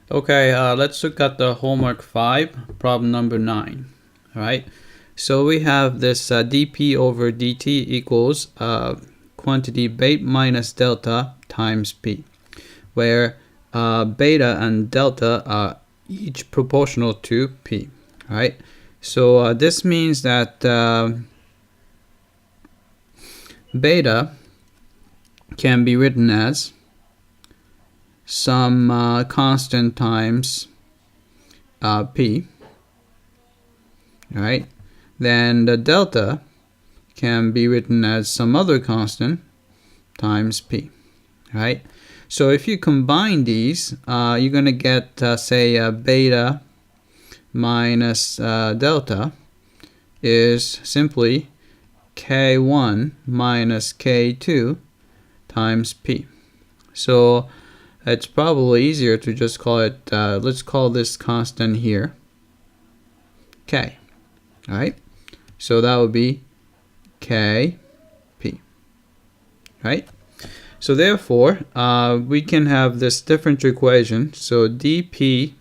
Okay, let's look at the homework 5, problem number 9. All right, so we have this dp over dt equals quantity beta minus delta times p, where beta and delta are each proportional to p. All right, so this means that beta can be written as some constant times p. All right, then the delta can be written as some other constant times p. All right, so if you combine these, you're going to get say beta minus delta is simply k1 minus k2 times p. So it's probably easier to just call it, let's call this constant here k. All right, so that would be kp. Right, so therefore we can have this differential equation. So dp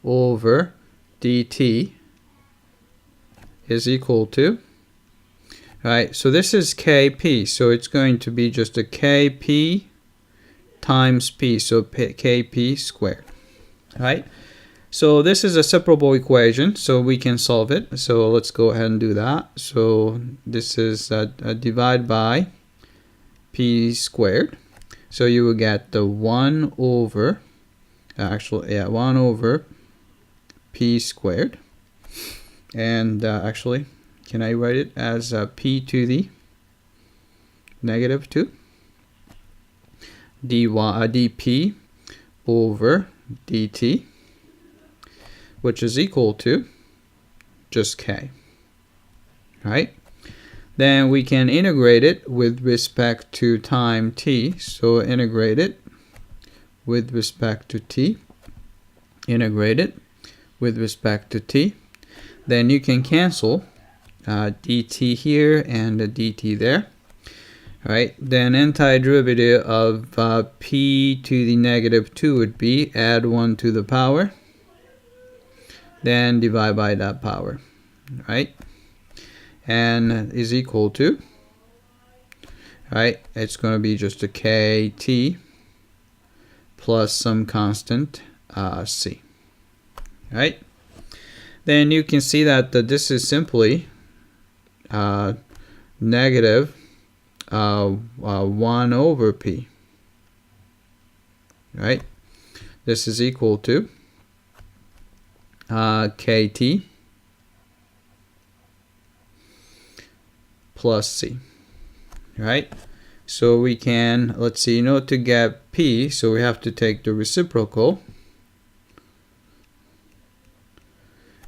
over dt is equal to, all right, so this is kp, so it's going to be just a kp times p, so kp squared. All right, so this is a separable equation, so we can solve it. So let's go ahead and do that. So this is divide by p squared, so you will get the 1 over 1 over p squared, and actually, can I write it as p to the negative 2 dp over dt, which is equal to just k. Right, then we can integrate it with respect to time t. So integrate it with respect to t, integrate it with respect to t. Then you can cancel dt here and the dt there. All right, then antiderivative of p to the negative 2 would be add 1 to the power, then divide by that power, right? And is equal to, right, it's going to be just a kt plus some constant c, right? Then you can see that this is simply negative 1 over p, right? This is equal to kt plus c, right? So we can, let's see, to get p, so we have to take the reciprocal,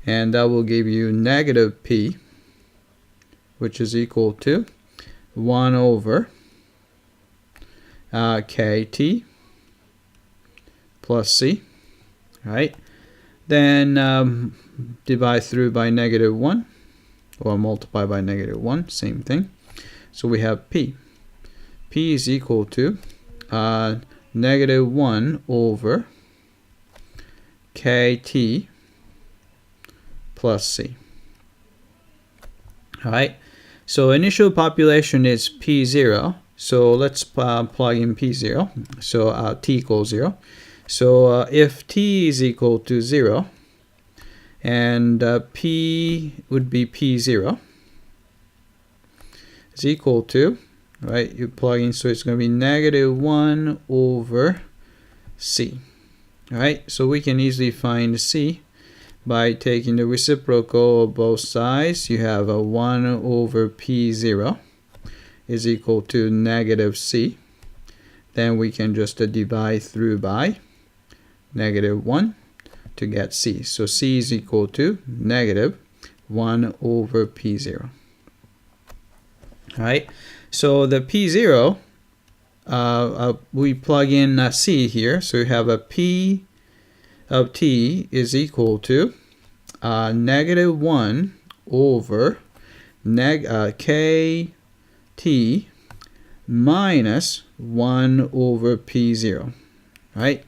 and that will give you negative p, which is equal to 1 over kt plus c, right? Then divide through by negative 1, or multiply by negative 1, same thing. So we have p. P is equal to negative 1 over kt plus c. All right, so initial population is p0, so let's plug in p0. So t equals 0. So if t is equal to 0, and p would be p0, is equal to, right, you plug in, so it's going to be negative 1 over c. All right, so we can easily find c by taking the reciprocal of both sides. You have a 1 over p0 is equal to negative c. Then we can just divide through by negative 1 to get c. So c is equal to negative 1 over p0. All right, so the p0, we plug in c here, so we have a p of t is equal to negative 1 over kt minus 1 over p0, right?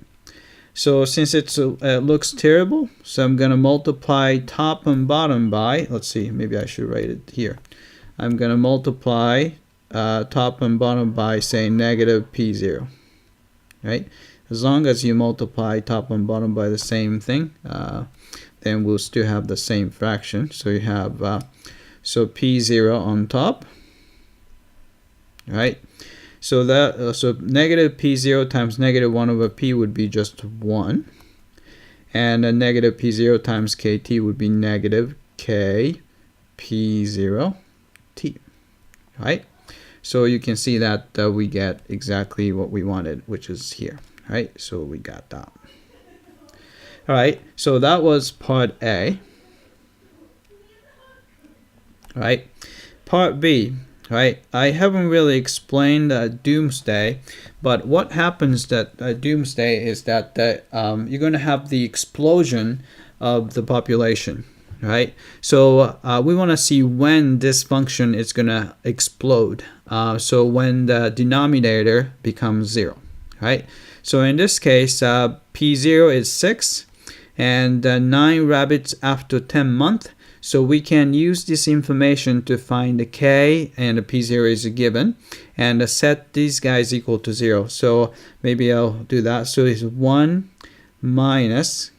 So since it looks terrible, so I'm going to multiply top and bottom by, let's see, maybe I should write it here. I'm going to multiply top and bottom by, say, negative P0. Right? As long as you multiply top and bottom by the same thing, then we'll still have the same fraction. So you have, so P0 on top. Right? So that so negative P0 times negative 1 over P would be just 1. And a negative P0 times KT would be negative K P0 T. Right? So you can see that we get exactly what we wanted, which is here. Right? So we got that. All right. So that was part A. All right. Part B. Right, I haven't really explained doomsday, but what happens at doomsday is that you're going to have the explosion of the population, right? So we want to see when this function is going to explode. So when the denominator becomes 0, right? So in this case, P0 is 6 and 9 rabbits after 10 months. So we can use this information to find the k, and the P0 is a given, and set these guys equal to 0. So maybe I'll do that. So it's 1 minus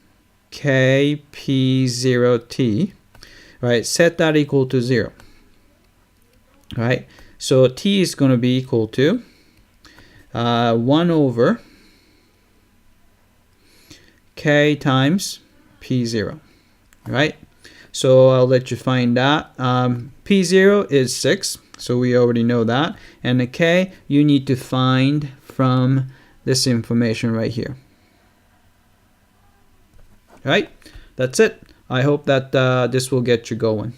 k P0t, right? Set that equal to 0, right? So t is going to be equal to 1 over k times P0, right? So I'll let you find that. P0 is 6, so we already know that. And the K you need to find from this information right here. All right, that's it. I hope that this will get you going.